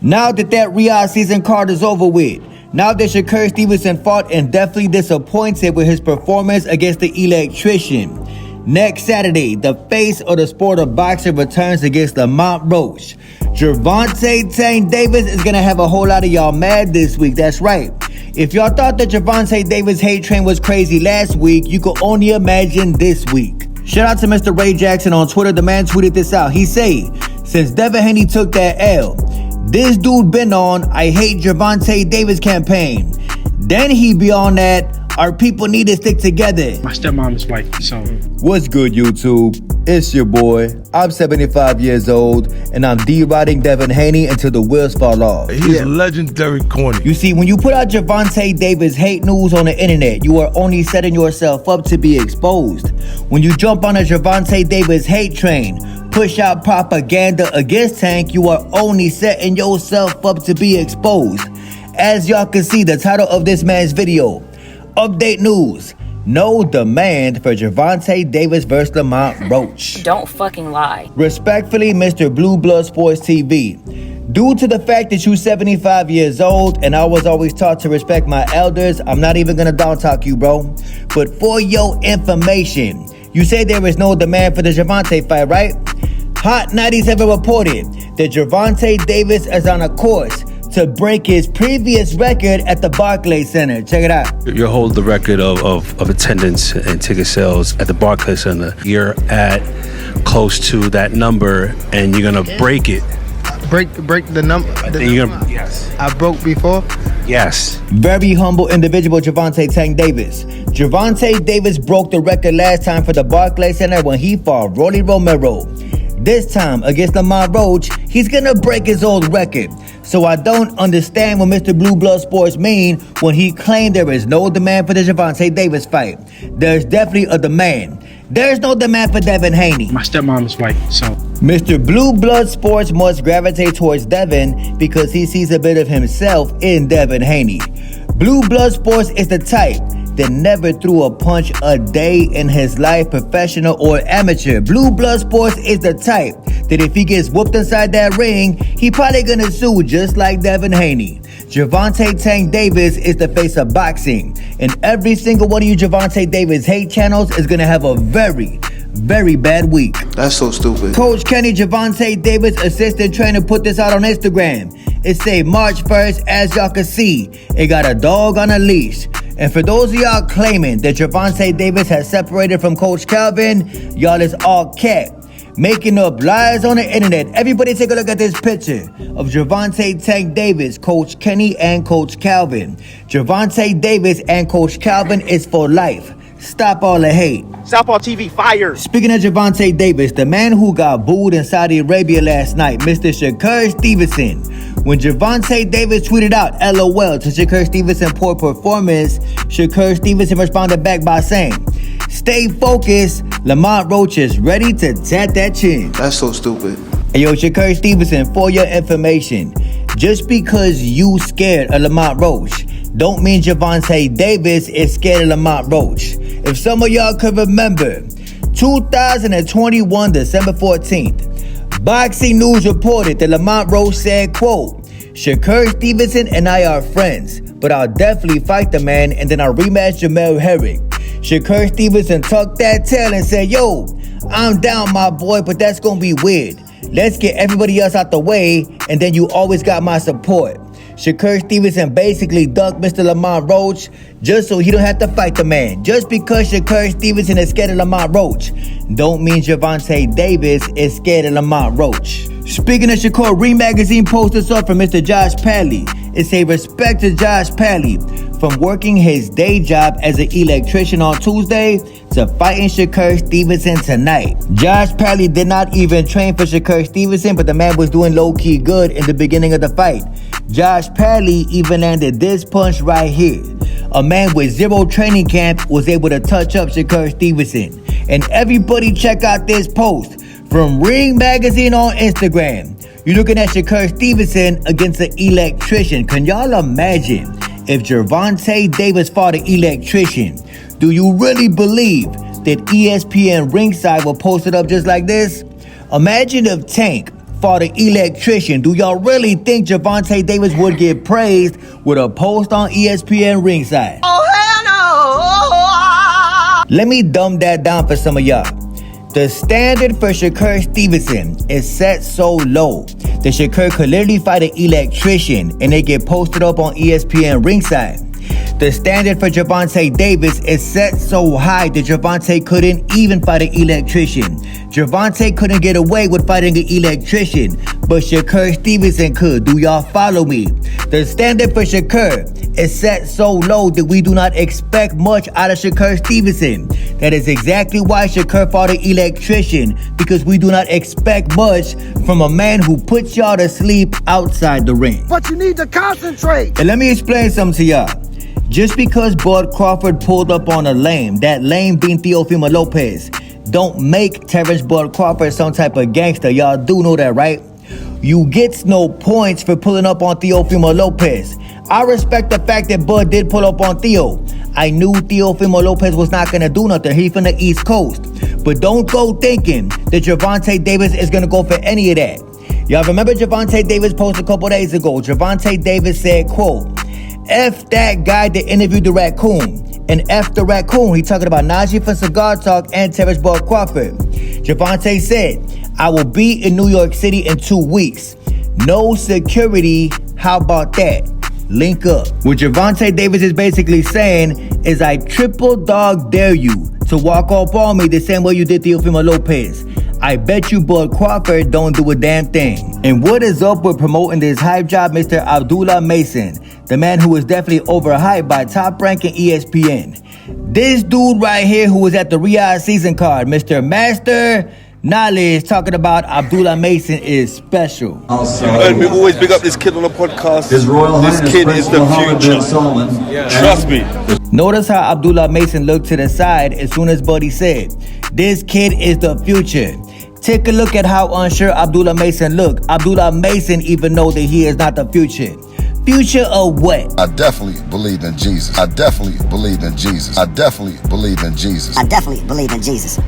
Now that Riyadh season card is over with, now that Shakur Stevenson fought and definitely disappointed with his performance against the electrician. Next Saturday, the face of the sport of boxing returns against Lamont Roach. Gervonta Davis is going to have a whole lot of y'all mad this week. That's right. If y'all thought that Gervonta Davis hate train was crazy last week, you could only imagine this week. Shout out to Mr. Ray Jackson on Twitter. The man tweeted this out. He say, since Devin Haney took that L, this dude been on I hate Gervonta Davis campaign. Then he be on that our people need to stick together. My stepmom is white, so. What's good, YouTube? It's your boy. I'm 75 years old, and I'm D-riding Devin Haney until the wheels fall off. He's legendary corny. You see, when you put out Gervonta Davis hate news on the internet, you are only setting yourself up to be exposed. When you jump on a Gervonta Davis hate train, push out propaganda against Tank, you are only setting yourself up to be exposed. As y'all can see, the title of this man's video, Update News, no demand for Gervonta Davis versus Lamont Roach. Don't fucking lie. Respectfully, Mr. Blue Blood Sports TV. Due to the fact that you're 75 years old and I was always taught to respect my elders, I'm not even gonna down talk you, bro. But for your information, you say there is no demand for the Gervonta fight, right? Hot 97 reported that Gervonta Davis is on a course to break his previous record at the Barclays Center. Check it out. You hold the record of attendance and ticket sales at the Barclays Center. You're at close to that number, and you're gonna break it. Break the number. Yes. I broke before. Yes. Very humble individual, Gervonta Tank Davis. Gervonta Davis broke the record last time for the Barclays Center when he fought Rolly Romero. This time against Lamont Roach, he's gonna break his old record. So I don't understand what Mr. Blue Blood Sports mean when he claimed there is no demand for the Gervonta Davis fight. There's definitely a demand. There's no demand for Devin Haney. My stepmom is white, so. Mr. Blue Blood Sports must gravitate towards Devin because he sees a bit of himself in Devin Haney. Blue Blood Sports is the type that never threw a punch a day in his life, professional or amateur. Blue Blood Sports is the type that if he gets whooped inside that ring, he probably gonna sue just like Devin Haney. Gervonta Tank Davis is the face of boxing, and every single one of you Gervonta Davis hate channels is gonna have a very bad week. That's so stupid. Coach Kenny Gervonta Davis assistant trainer put this out on Instagram. It say March 1st, as y'all can see, it got a dog on a leash. And for those of y'all claiming that Gervonta Davis has separated from Coach Calvin, y'all is all cap, making up lies on the internet. Everybody take a look at this picture of Gervonta Tank Davis, Coach Kenny, and Coach Calvin. Gervonta Davis and Coach Calvin is for life. Stop all the hate. Southpaw TV fire. Speaking of Gervonta Davis, the man who got booed in Saudi Arabia last night, Mr. Shakur Stevenson. When Gervonta Davis tweeted out LOL to Shakur Stevenson's poor performance, Shakur Stevenson responded back by saying, stay focused, Lamont Roach is ready to tat that chin. That's so stupid. Hey, yo, Shakur Stevenson, for your information, just because you scared of Lamont Roach, don't mean Gervonta Davis is scared of Lamont Roach. If some of y'all could remember, 2021, December 14th, Boxing News reported that Lamont Roach said, quote, Shakur Stevenson and I are friends, but I'll definitely fight the man and then I'll rematch Jamel Herrick. Shakur Stevenson tucked that tail and said, yo, I'm down, my boy, but that's gonna be weird. Let's get everybody else out the way, and then you always got my support. Shakur Stevenson basically ducked Mr. Lamont Roach just so he don't have to fight the man. Just because Shakur Stevenson is scared of Lamont Roach don't mean Gervonta Davis is scared of Lamont Roach. Speaking of Shakur, Ring Magazine posted this up from Mr. Josh Pally. It say respect to Josh Pally from working his day job as an electrician on Tuesday to fighting Shakur Stevenson tonight. Josh Pally did not even train for Shakur Stevenson, but the man was doing low-key good in the beginning of the fight. Josh Pally even landed this punch right here. A man with zero training camp was able to touch up Shakur Stevenson. And everybody check out this post from Ring Magazine on Instagram. You're looking at Shakur Stevenson against an electrician. Can y'all imagine if Gervonta Davis fought an electrician? Do you really believe that ESPN Ringside will post it up just like this? Imagine if Tank fought an electrician, do y'all really think Gervonta Davis would get praised with a post on ESPN ringside? Oh, hell no! Let me dumb that down for some of y'all. The standard for Shakur Stevenson is set so low that Shakur could literally fight an electrician and they get posted up on ESPN ringside. The standard for Gervonta Davis is set so high that Gervonta couldn't even fight an electrician. Gervonta couldn't get away with fighting an electrician, but Shakur Stevenson could. Do y'all follow me? The standard for Shakur is set so low that we do not expect much out of Shakur Stevenson. That is exactly why Shakur fought an electrician, because we do not expect much from a man who puts y'all to sleep outside the ring. But you need to concentrate. And let me explain something to y'all. Just because Bud Crawford pulled up on a lame, that lame being Teofimo Lopez, don't make Terrence Bud Crawford some type of gangster. Y'all do know that, right? You get no points for pulling up on Teofimo Lopez. I respect the fact that Bud did pull up on Theo. I knew Teofimo Lopez was not going to do nothing. He's from the East Coast. But don't go thinking that Gervonta Davis is going to go for any of that. Y'all remember Gervonta Davis posted a couple days ago. Gervonta Davis said, quote, F that guy that interviewed the raccoon. And F the raccoon. He talking about Najee from Cigar Talk and Terrence Bud Crawford. Gervonta said, I will be in New York City in 2 weeks. No security. How about that? Link up. What Gervonta Davis is basically saying is I triple dog dare you to walk up on me the same way you did Teofimo Lopez. I bet you Bud Crawford don't do a damn thing. And what is up with promoting this hype job, Mr. Abdullah Mason, the man who is definitely overhyped by Top Rank and ESPN. This dude right here who was at the Riyadh season card, Mr. Master Knowledge, talking about Abdullah Mason is special. And we always big up this kid on the podcast. This kid is the future. Trust me. Notice how Abdullah Mason looked to the side as soon as Buddy said, this kid is the future. Take a look at how unsure Abdullah Mason looked. Abdullah Mason even know that he is not the future. Future of what? I definitely believe in Jesus. I definitely believe in Jesus. I definitely believe in Jesus. I definitely believe in Jesus.